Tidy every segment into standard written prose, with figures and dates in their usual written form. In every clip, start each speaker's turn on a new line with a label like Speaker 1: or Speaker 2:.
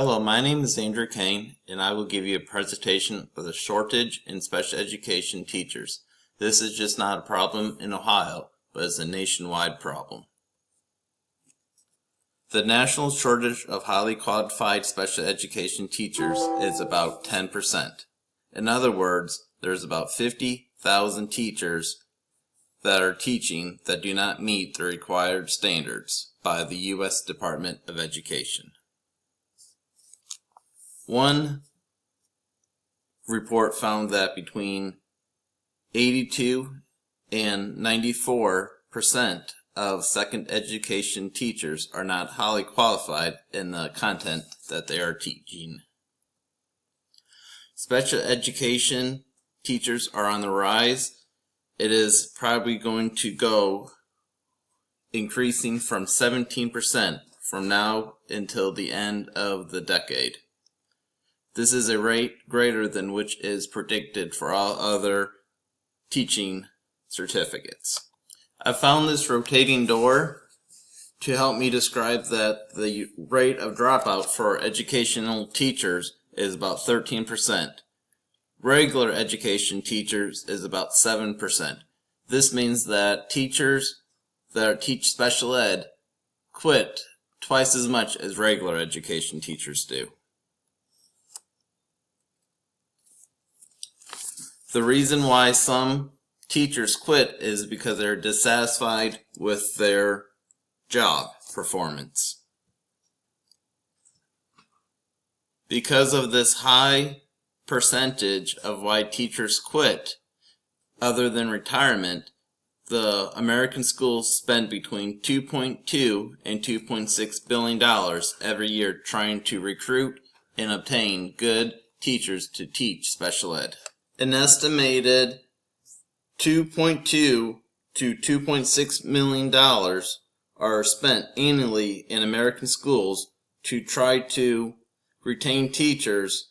Speaker 1: Hello, my name is Andrew Kane, and I will give you a presentation of the shortage in special education teachers. This is just not a problem in Ohio, but it's a nationwide problem. The national shortage of highly qualified special education teachers is about 10%. In other words, there's about 50,000 teachers that are teaching that do not meet the required standards by the U.S. Department of Education. One report found that between 82 and 94% of second education teachers are not highly qualified in the content that they are teaching. Special education teachers are on the rise. It is probably going to go increasing from 17% from now until the end of the decade. This is a rate greater than which is predicted for all other teaching certificates. I found this rotating door to help me describe that the rate of dropout for educational teachers is about 13%. Regular education teachers is about 7%. This means that teachers that teach special ed quit twice as much as regular education teachers do. The reason why some teachers quit is because they're dissatisfied with their job performance. Because of this high percentage of why teachers quit, other than retirement, the American schools spend between $2.2 and $2.6 billion every year trying to recruit and obtain good teachers to teach special ed. An estimated $2.2 to $2.6 million are spent annually in American schools to try to retain teachers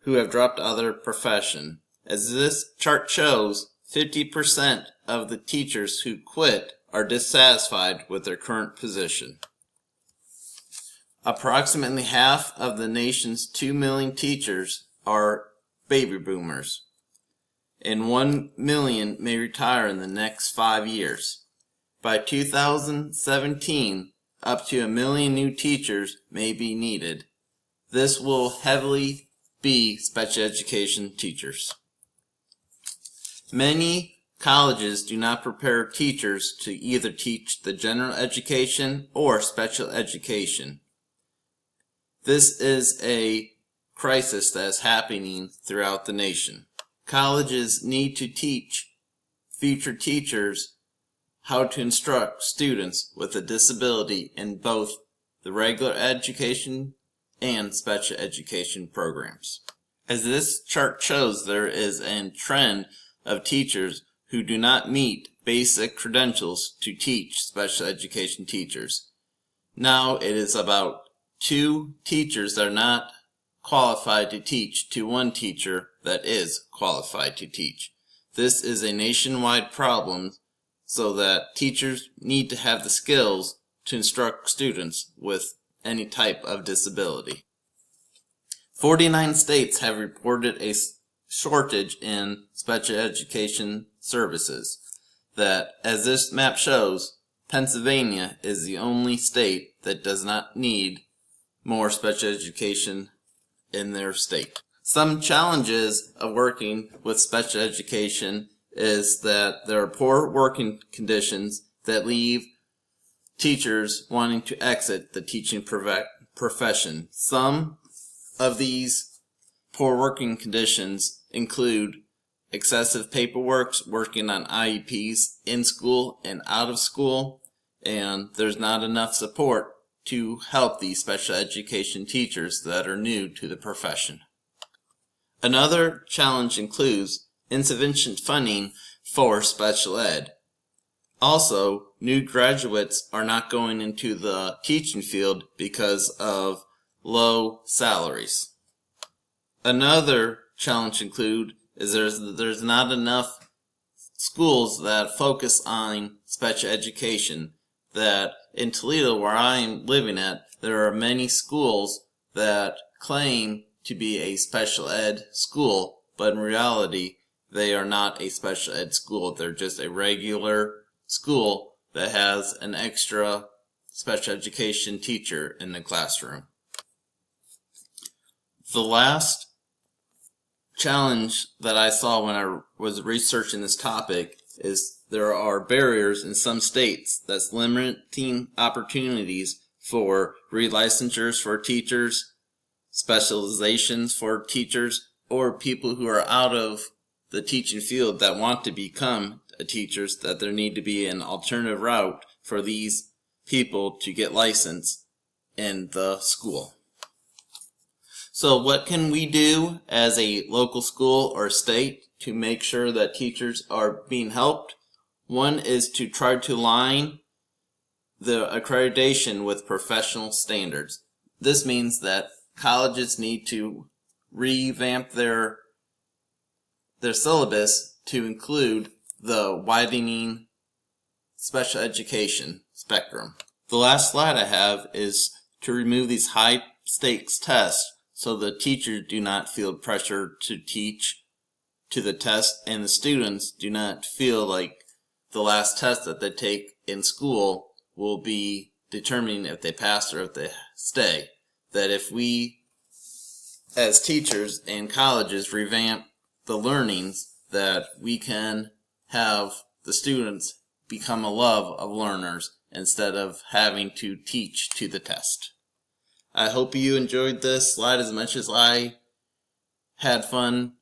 Speaker 1: who have dropped out of their profession. As this chart shows, 50% of the teachers who quit are dissatisfied with their current position. Approximately half of the nation's 2 million teachers are baby boomers, and 1 million may retire in the next 5 years. By 2017, up to 1 million new teachers may be needed. This will heavily be special education teachers. Many colleges do not prepare teachers to either teach the general education or special education. This is a crisis that is happening throughout the nation. Colleges need to teach future teachers how to instruct students with a disability in both the regular education and special education programs. As this chart shows, there is a trend of teachers who do not meet basic credentials to teach special education teachers. Now it is about 2 teachers that are not qualified to teach to 1 teacher that is qualified to teach. This is a nationwide problem, so that teachers need to have the skills to instruct students with any type of disability. 49 states have reported a shortage in special education services. That, as this map shows, Pennsylvania is the only state that does not need more special education in their state. Some challenges of working with special education is that there are poor working conditions that leave teachers wanting to exit the teaching profession. Some of these poor working conditions include excessive paperwork, working on IEPs in school and out of school, and there's not enough support to help these special education teachers that are new to the profession. Another challenge includes insufficient funding for special ed. Also, new graduates are not going into the teaching field because of low salaries. Another challenge is there's not enough schools that focus on special education. That in Toledo, where I'm living at, there are many schools that claim to be a special ed school, but in reality, they are not a special ed school. They're just a regular school that has an extra special education teacher in the classroom. The last challenge that I saw when I was researching this topic is there are barriers in some states that's limiting opportunities for relicensures for teachers, specializations for teachers, or people who are out of the teaching field that want to become teachers, that there need to be an alternative route for these people to get licensed in the school. So what can we do as a local school or state to make sure that teachers are being helped? One is to try to align the accreditation with professional standards. This means that colleges need to revamp their syllabus to include the widening special education spectrum. The last slide I have is to remove these high stakes tests so the teachers do not feel pressure to teach to the test, and the students do not feel like the last test that they take in school will be determining if they pass or if they stay. That if we, as teachers and colleges, revamp the learnings, that we can have the students become a love of learners instead of having to teach to the test. I hope you enjoyed this slide as much as I had fun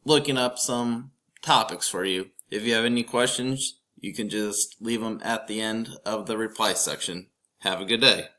Speaker 1: looking up some topics for you. If you have any questions, you can just leave them at the end of the reply section. Have a good day.